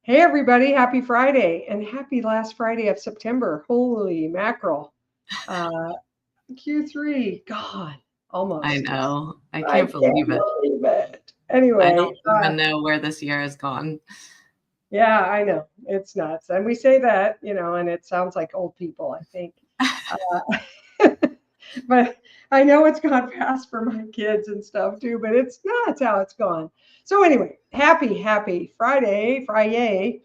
Hey, everybody, happy Friday and happy last Friday of September. Holy mackerel. Uh, Q3, God, I almost. know. I I can't can't believe it. believe it. I Anyway, don't even know where this year has gone. yeah, I know. It's nuts. And we say that, and it sounds like old people, I think. Uh, but I know it's gone fast for my kids and stuff too, but it's nuts how it's gone. So, anyway, happy Friday.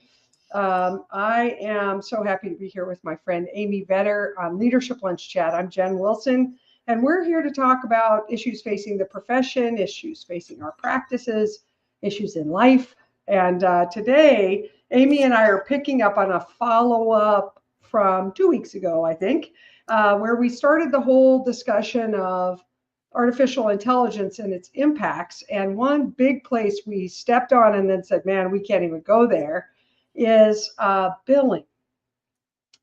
I am so happy to be here with my friend Amy Vetter on Leadership Lunch Chat. I'm Jen Wilson, and we're here to talk about issues facing the profession, issues facing our practices, issues in life. And today, Amy and I are picking up on a follow up from 2 weeks ago, I think, where we started the whole discussion of artificial intelligence and its impacts. And one big place we stepped on and then said, man, we can't even go there is billing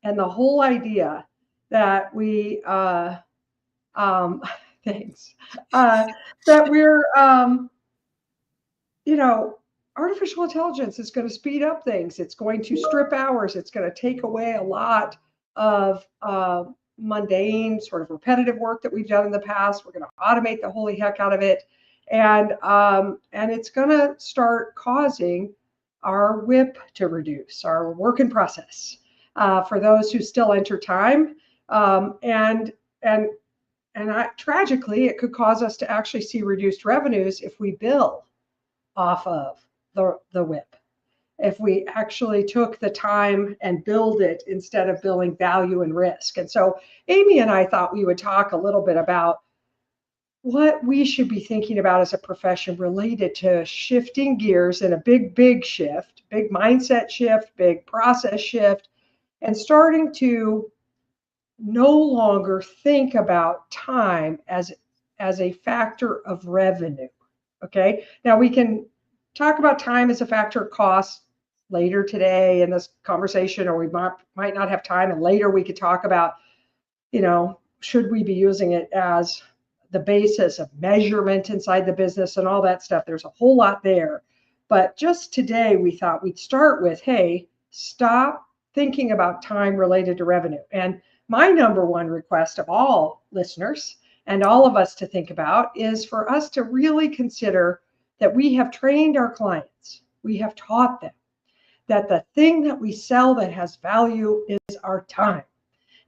and the whole idea that we um, thanks that we're you know artificial intelligence is going to speed up things. It's going to strip hours. It's going to take away a lot of mundane, sort of repetitive work that we've done in the past. We're going to automate the holy heck out of it, and it's going to start causing our WIP to reduce, our work in process, for those who still enter time, and and tragically, it could cause us to actually see reduced revenues if we bill off of the WIP. If we actually took the time and build it instead of billing value and risk. And so Amy and I thought we would talk a little bit about what we should be thinking about as a profession related to shifting gears in a big shift, big mindset shift, big process shift, and starting to no longer think about time as a factor of revenue. Okay. Now we can talk about time as a factor of cost later today in this conversation, or we might not have time, and later we could talk about, should we be using it as the basis of measurement inside the business and all that stuff. There's a whole lot there. But just today we thought we'd start with, hey, stop thinking about time related to revenue. And my number one request of all listeners and all of us to think about is for us to really consider that we have trained our clients, we have taught them that the thing that we sell that has value is our time.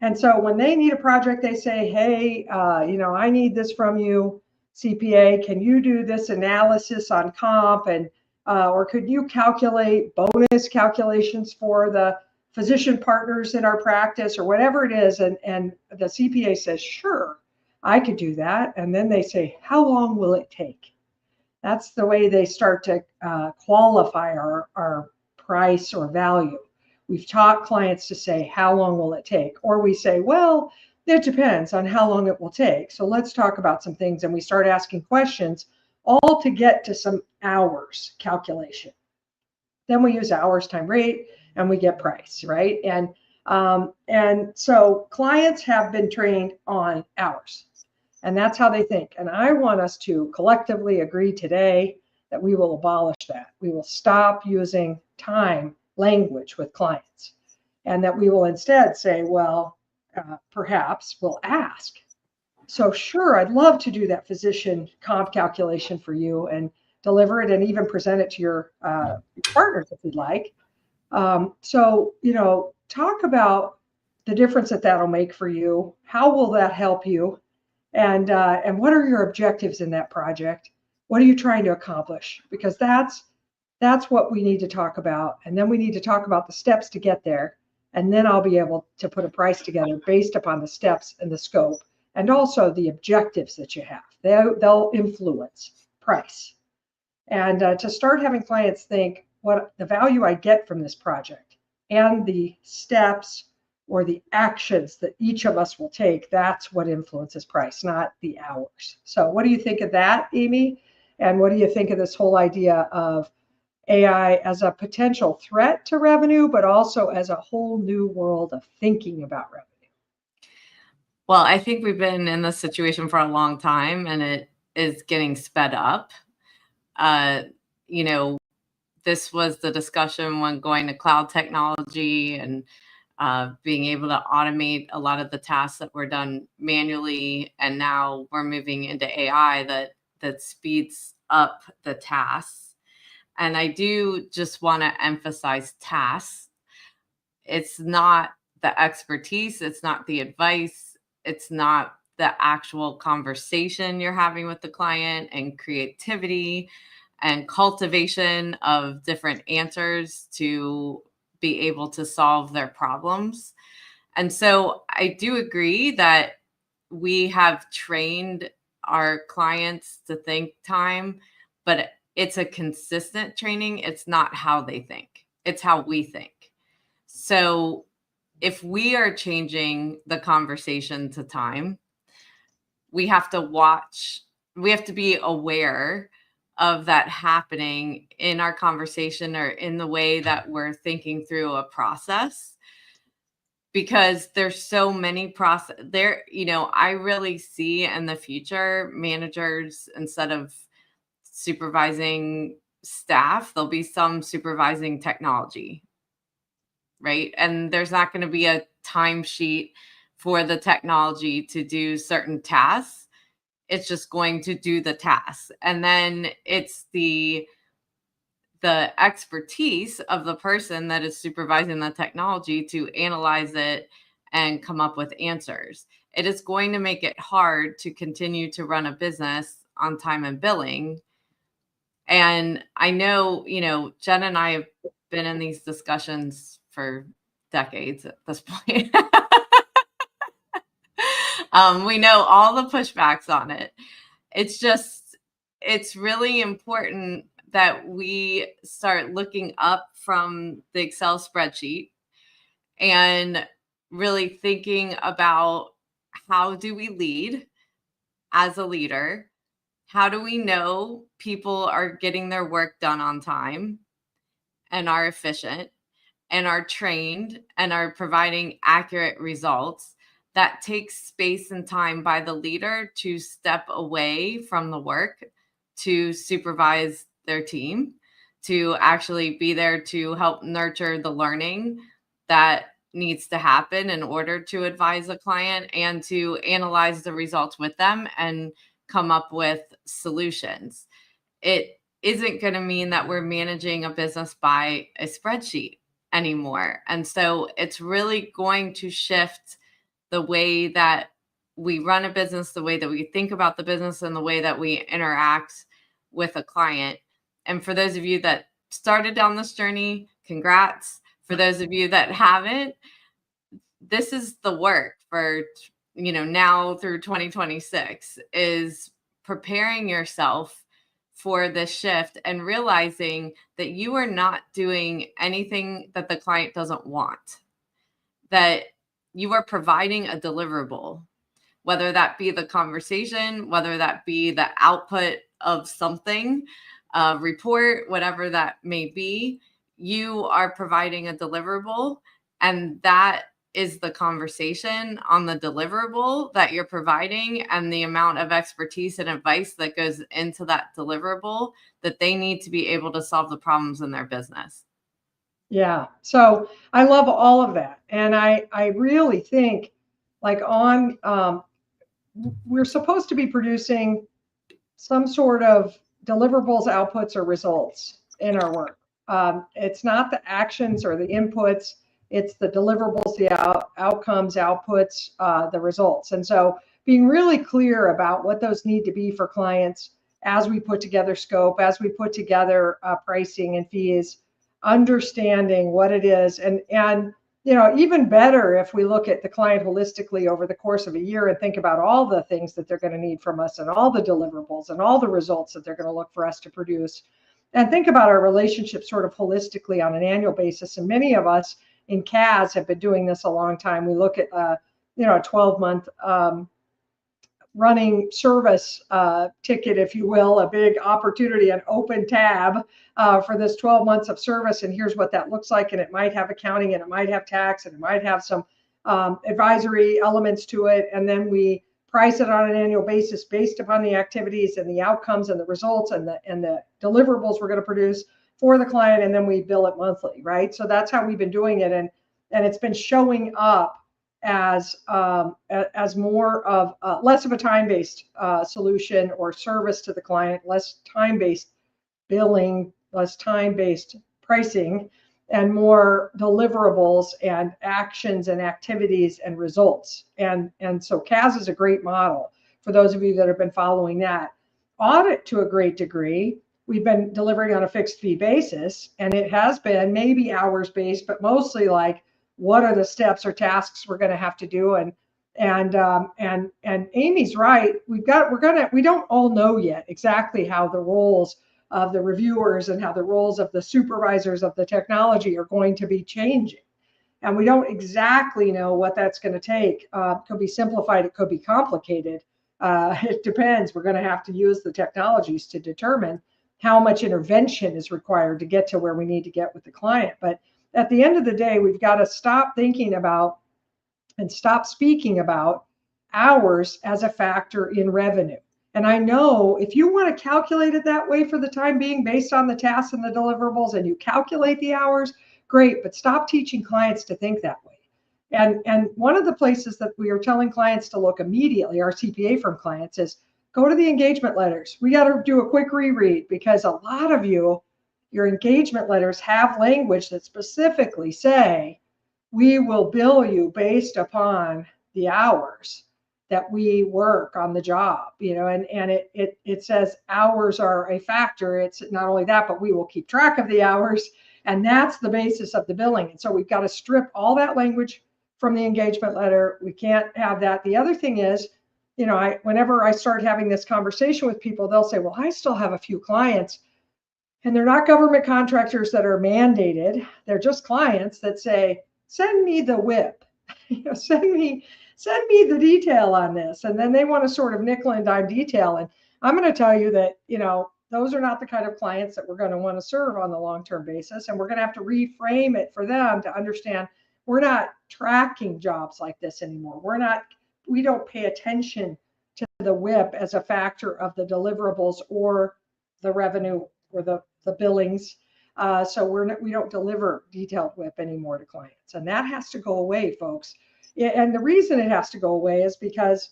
And so when they need a project, they say, hey, I need this from you, CPA. Can you do this analysis on comp? And or could you calculate bonus calculations for the physician partners in our practice or whatever it is? And the CPA says, sure, I could do that. And then they say, how long will it take? That's the way they start to qualify our price or value. We've taught clients to say, how long will it take? Or we say, well, it depends on how long it will take. So let's talk about some things. And we start asking questions all to get to some hours calculation. Then we use hours time rate and we get price, right? And so clients have been trained on hours. And that's how they think. And I want us to collectively agree today that we will abolish that. We will stop using time language with clients, and that we will instead say, well, perhaps we'll ask. So sure, I'd love to do that physician comp calculation for you and deliver it and even present it to your partners if you'd like. Talk about the difference that that'll make for you. How will that help you? And what are your objectives in that project? What are you trying to accomplish? Because that's what we need to talk about. And then we need to talk about the steps to get there. And then I'll be able to put a price together based upon the steps and the scope, and also the objectives that you have. They'll influence price. And to start having clients think what the value I get from this project and the steps or the actions that each of us will take, that's what influences price, not the hours. So what do you think of that, Amy? And what do you think of this whole idea of AI as a potential threat to revenue, but also as a whole new world of thinking about revenue? Well, I think we've been in this situation for a long time, and it is getting sped up. this was the discussion when going to cloud technology and being able to automate a lot of the tasks that were done manually, and now we're moving into AI that speeds up the tasks. And I do just want to emphasize tasks. It's not the expertise, it's not the advice, it's not the actual conversation you're having with the client and creativity and cultivation of different answers to be able to solve their problems. And so I do agree that we have trained our clients to think time, but it's a consistent training. It's not how they think, it's how we think. So if we are changing the conversation to time, we have to watch, we have to be aware of that happening in our conversation or in the way that we're thinking through a process, because there's so many process there. I really see in the future managers, instead of supervising staff, there'll be some supervising technology, right? And there's not going to be a timesheet for the technology to do certain tasks. It's just going to do the tasks. And then it's the expertise of the person that is supervising the technology to analyze it and come up with answers. It is going to make it hard to continue to run a business on time and billing. And I know, Jen and I have been in these discussions for decades at this point. We know all the pushbacks on it. It's really important that we start looking up from the Excel spreadsheet and really thinking about, how do we lead as a leader? How do we know people are getting their work done on time and are efficient and are trained and are providing accurate results? That takes space and time by the leader to step away from the work, to supervise their team, to actually be there to help nurture the learning that needs to happen in order to advise a client, and to analyze the results with them and come up with solutions. It isn't going to mean that we're managing a business by a spreadsheet anymore. And so it's really going to shift the way that we run a business, the way that we think about the business, and the way that we interact with a client. And for those of you that started down this journey, congrats. For those of you that haven't, this is the work for, now through 2026, is preparing yourself for this shift and realizing that you are not doing anything that the client doesn't want, that you are providing a deliverable, whether that be the conversation, whether that be the output of something, a report, whatever that may be. You are providing a deliverable, and that is the conversation on the deliverable that you're providing, and the amount of expertise and advice that goes into that deliverable that they need to be able to solve the problems in their business. Yeah. So I love all of that. And I really think, like, we're supposed to be producing some sort of deliverables, outputs, or results in our work. It's not the actions or the inputs, it's the deliverables, the outcomes, outputs, the results. And so being really clear about what those need to be for clients as we put together scope, as we put together pricing and fees, understanding what it is. And even better if we look at the client holistically over the course of a year and think about all the things that they're going to need from us and all the deliverables and all the results that they're going to look for us to produce, and think about our relationship sort of holistically on an annual basis. And many of us in CAS have been doing this a long time. We look at a 12-month running service ticket, if you will, a big opportunity, an open tab for this 12 months of service. And here's what that looks like. And it might have accounting, and it might have tax, and it might have some advisory elements to it. And then we price it on an annual basis based upon the activities and the outcomes and the results and the deliverables we're going to produce. for the client, and then we bill it monthly, right? So that's how we've been doing it, and it's been showing up as more of less of a time-based solution or service to the client, less time-based billing, less time-based pricing, and more deliverables and actions and activities and results. And so CAS is a great model for those of you that have been following that. Audit, to a great degree, we've been delivering on a fixed fee basis, and it has been maybe hours based, but mostly like, what are the steps or tasks we're going to have to do? And Amy's right. We don't all know yet exactly how the roles of the reviewers and how the roles of the supervisors of the technology are going to be changing. And we don't exactly know what that's going to take. It could be simplified, it could be complicated. It depends. We're going to have to use the technologies to determine how much intervention is required to get to where we need to get with the client. But at the end of the day, we've got to stop thinking about and stop speaking about hours as a factor in revenue. And I know if you want to calculate it that way for the time being, based on the tasks and the deliverables, and you calculate the hours, great, but stop teaching clients to think that way. And one of the places that we are telling clients to look immediately, our CPA firm clients, is go to the engagement letters. We got to do a quick reread, because a lot of you, your engagement letters have language that specifically say, we will bill you based upon the hours that we work on the job, and it says hours are a factor. It's not only that, but we will keep track of the hours, and that's the basis of the billing. And so we've got to strip all that language from the engagement letter. We can't have that. The other thing is, whenever I start having this conversation with people, they'll say, well, I still have a few clients, and they're not government contractors that are mandated. They're just clients that say, send me the whip, send me the detail on this. And then they want to sort of nickel and dime detail. And I'm going to tell you that, those are not the kind of clients that we're going to want to serve on the long-term basis. And we're going to have to reframe it for them to understand we're not tracking jobs like this anymore. We don't pay attention to the whip as a factor of the deliverables or the revenue or the billings. So we don't deliver detailed whip anymore to clients, and that has to go away, folks. And the reason it has to go away is because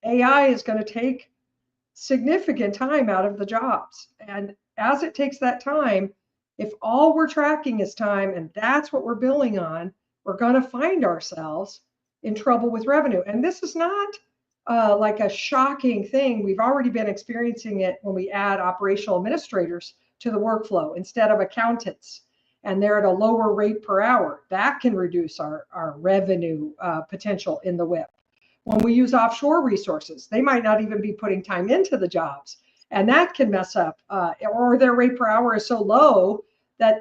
AI is going to take significant time out of the jobs, and as it takes that time, if all we're tracking is time and that's what we're billing on, we're going to find ourselves in trouble with revenue. And this is not like a shocking thing. We've already been experiencing it when we add operational administrators to the workflow instead of accountants, and they're at a lower rate per hour. That can reduce our revenue potential in the WIP. When we use offshore resources, they might not even be putting time into the jobs, and that can mess up, or their rate per hour is so low that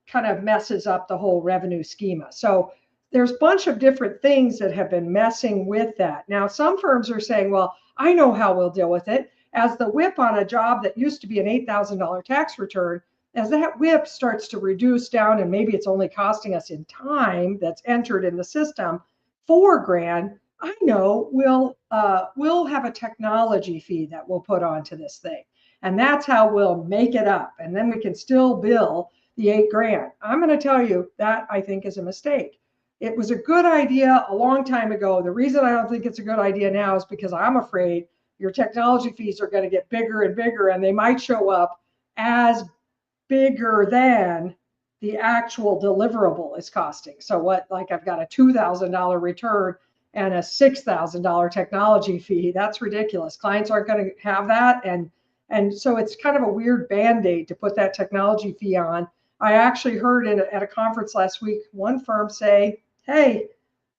kind of messes up the whole revenue schema. So there's a bunch of different things that have been messing with that. Now, some firms are saying, well, I know how we'll deal with it. As the WIP on a job that used to be an $8,000 tax return, as that WIP starts to reduce down, and maybe it's only costing us in time that's entered in the system $4,000, I know we'll have a technology fee that we'll put onto this thing, and that's how we'll make it up, and then we can still bill the $8,000. I'm going to tell you that I think is a mistake. It was a good idea a long time ago. The reason I don't think it's a good idea now is because I'm afraid your technology fees are going to get bigger and bigger, and they might show up as bigger than the actual deliverable is costing. So like I've got a $2,000 return and a $6,000 technology fee. That's ridiculous. Clients aren't going to have that. And so it's kind of a weird band-aid to put that technology fee on. I actually heard at a conference last week, one firm say, hey,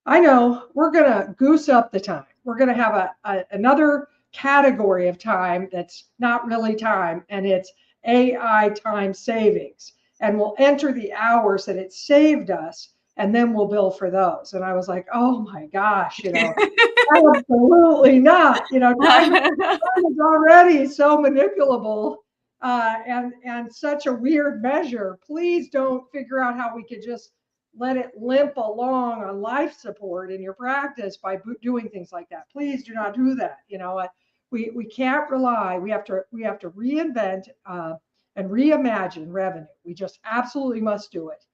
I know we're going to goose up the time. We're going to have another category of time that's not really time, and it's AI time savings. And we'll enter the hours that it saved us, and then we'll bill for those. And I was like, oh my gosh, absolutely not. Time is already so manipulable and such a weird measure. Please don't figure out how we could just let it limp along on life support in your practice by doing things like that. Please do not do that. We can't rely. We have to reinvent and reimagine revenue. We just absolutely must do it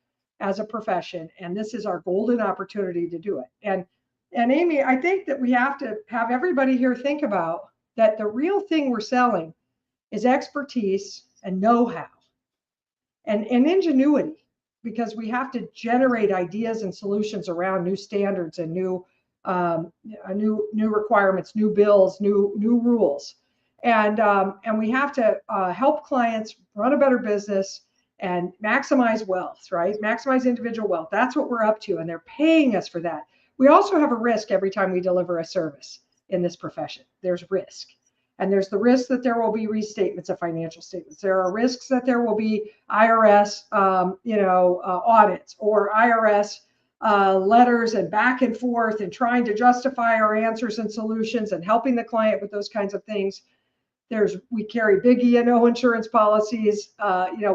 as a profession. And this is our golden opportunity to do it. And Amy, I think that we have to have everybody here think about that the real thing we're selling is expertise and know-how and ingenuity, because we have to generate ideas and solutions around new standards and new requirements, new bills, new rules, and we have to help clients run a better business and maximize wealth, right? Maximize individual wealth. That's what we're up to, and they're paying us for that. We also have a risk every time we deliver a service in this profession. There's risk. And there's the risk that there will be restatements of financial statements. There are risks that there will be IRS, audits, or IRS letters and back and forth and trying to justify our answers and solutions and helping the client with those kinds of things. We carry big E&O insurance policies.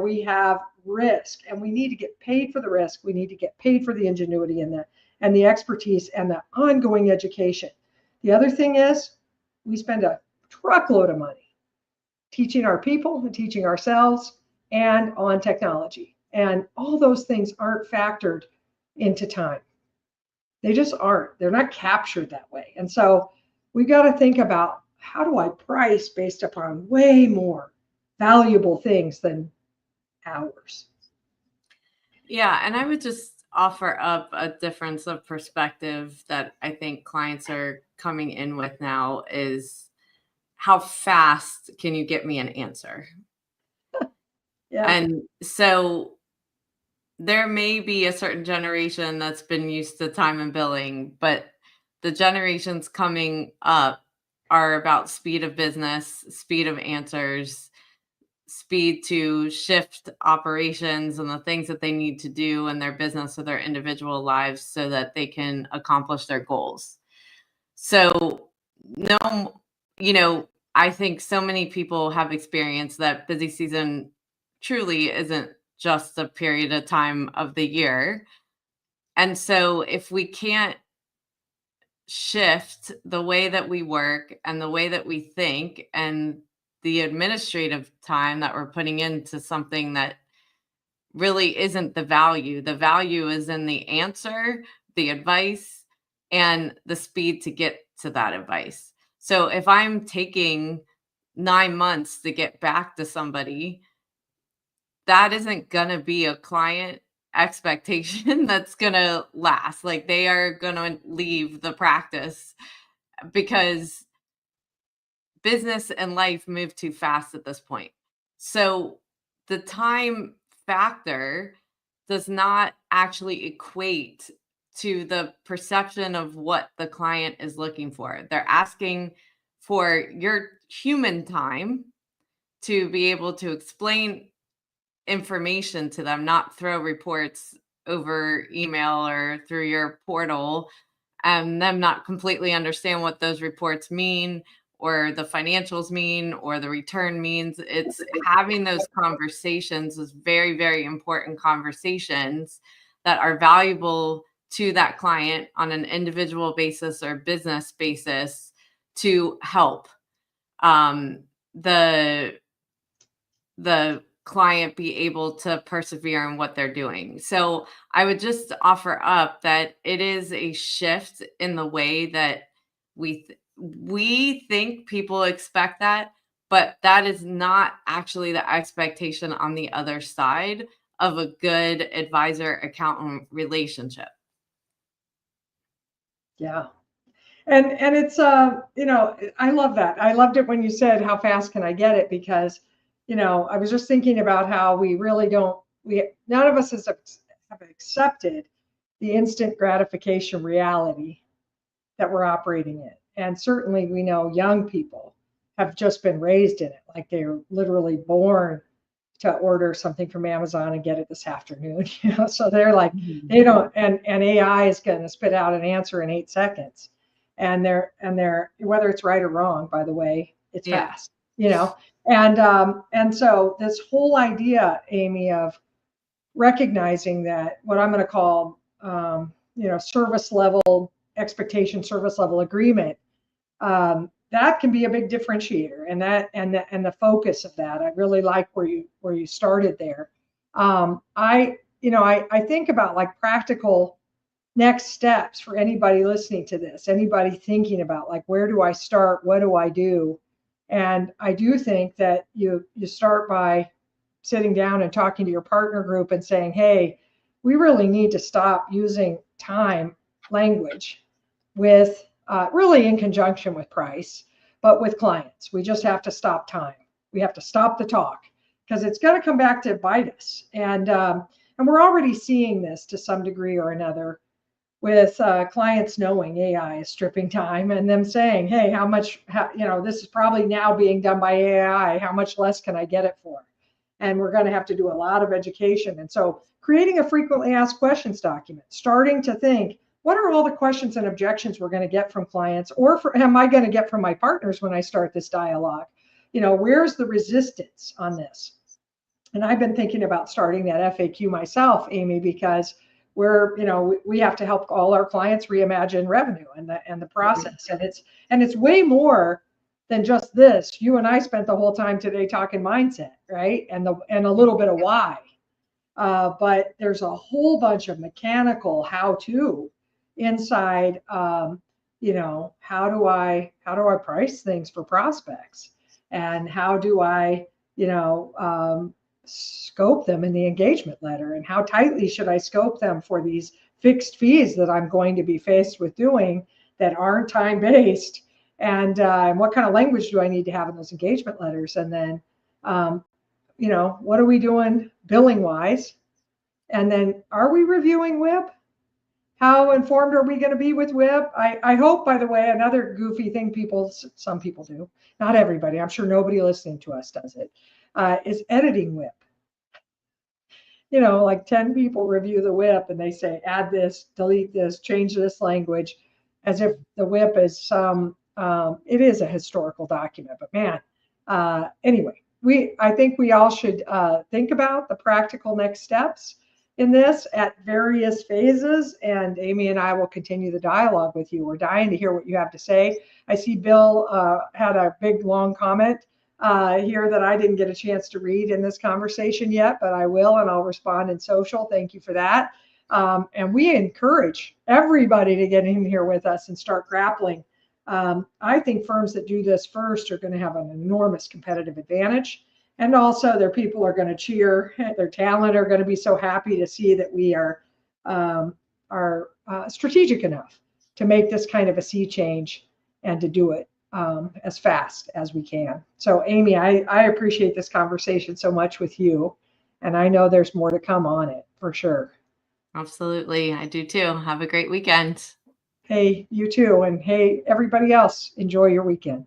We have risk, and we need to get paid for the risk. We need to get paid for the ingenuity and the expertise and the ongoing education. The other thing is we spend a truckload of money teaching our people and teaching ourselves and on technology. And all those things aren't factored into time. They just aren't. They're not captured that way. And so we got to think about, how do I price based upon way more valuable things than hours? Yeah, and I would just offer up a difference of perspective that I think clients are coming in with now is, how fast can you get me an answer? Yeah. And so there may be a certain generation that's been used to time and billing, but the generations coming up are about speed of business, speed of answers, speed to shift operations and the things that they need to do in their business or their individual lives so that they can accomplish their goals. So, no, I think so many people have experienced that busy season truly isn't just a period of time of the year. And so if we can't shift the way that we work and the way that we think and the administrative time that we're putting into something that really isn't the value is in the answer, the advice, and the speed to get to that advice. So if I'm taking 9 months to get back to somebody, that isn't going to be a client expectation that's going to last. Like, they are going to leave the practice because business and life move too fast at this point. So the time factor does not actually equate to the perception of what the client is looking for. They're asking for your human time to be able to explain information to them, not throw reports over email or through your portal, and them not completely understand what those reports mean or the financials mean or the return means. It's having those conversations, those very, very important conversations that are valuable to that client on an individual basis or business basis to help the client be able to persevere in what they're doing. So I would just offer up that it is a shift in the way that we think people expect that, but that is not actually the expectation on the other side of a good advisor accountant relationship. Yeah. And it's I love that. I loved it when you said, how fast can I get it? Because I was just thinking about how we really none of us have accepted the instant gratification reality that we're operating in. And certainly we know young people have just been raised in it, like they're literally born to order something from Amazon and get it this afternoon. So they're like, they don't, and AI is going to spit out an answer in 8 seconds. And they're whether it's right or wrong, by the way, it's fast, and so this whole idea, Amy, of recognizing that what I'm going to call service level expectation, service level agreement, that can be a big differentiator, and the focus of that. I really like where you started there. I think about like practical next steps for anybody listening to this, anybody thinking about like, where do I start? What do I do? And I do think that you start by sitting down and talking to your partner group and saying, hey, we really need to stop using time language with really in conjunction with price, but with clients. We just have to stop time. We have to stop the talk because it's going to come back to bite us. And we're already seeing this to some degree or another with clients knowing AI is stripping time and them saying, hey, this is probably now being done by AI. How much less can I get it for? And we're going to have to do a lot of education. And so creating a frequently asked questions document, starting to think, what are all the questions and objections we're going to get from clients, or am I going to get from my partners when I start this dialogue? Where's the resistance on this? And I've been thinking about starting that FAQ myself, Amy, because we have to help all our clients reimagine revenue and the process. And it's way more than just this. You and I spent the whole time today talking mindset, right? And a little bit of why. But there's a whole bunch of mechanical how-to inside. How do I price things for prospects, and how do I scope them in the engagement letter, and how tightly should I scope them for these fixed fees that I'm going to be faced with doing that aren't time based, and what kind of language do I need to have in those engagement letters, and then what are we doing billing wise, and then are we reviewing WIP? How informed are we going to be with WIP? I hope, by the way, another goofy thing some people do, not everybody, I'm sure nobody listening to us does it, is editing WIP. Like 10 people review the WIP and they say, add this, delete this, change this language, as if the WIP is it is a historical document. But man, anyway, I think we all should think about the practical next steps in this at various phases. And Amy and I will continue the dialogue with you. We're dying to hear what you have to say. I see Bill had a big, long comment here that I didn't get a chance to read in this conversation yet, but I will, and I'll respond in social. Thank you for that. And we encourage everybody to get in here with us and start grappling. I think firms that do this first are going to have an enormous competitive advantage. And also their people are going to cheer, their talent are going to be so happy to see that we are strategic enough to make this kind of a sea change and to do it as fast as we can. So Amy, I appreciate this conversation so much with you, and I know there's more to come on it for sure. Absolutely. I do too. Have a great weekend. Hey, you too. And hey, everybody else, enjoy your weekend.